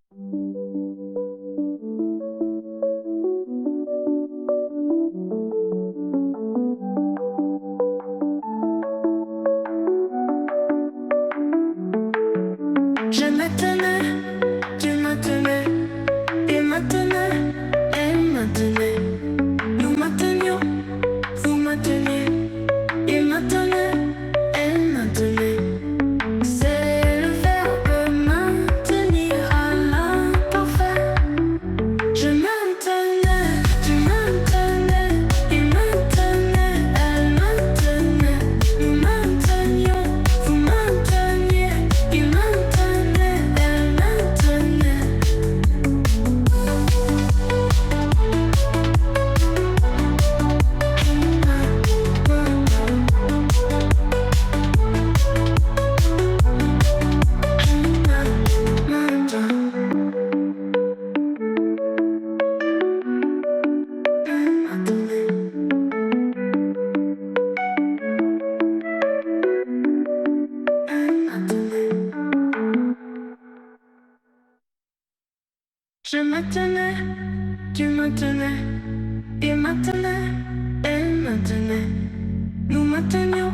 Je me tenais, tu me tenais, il me tenait, elle me tenait. Nous maintenions, vous me teniez, il me tenait, elle me tenait. C'est le verbe maintenir à l'imparfait. Je me tenais, tu me tenais, il me tenait, elle me tenait. Nous maintenions, vous mainteniez, il me tenait, elle me tenait. Je me tenais, tu me tenais, il me tenait, elle me tenait. Nous maintenions,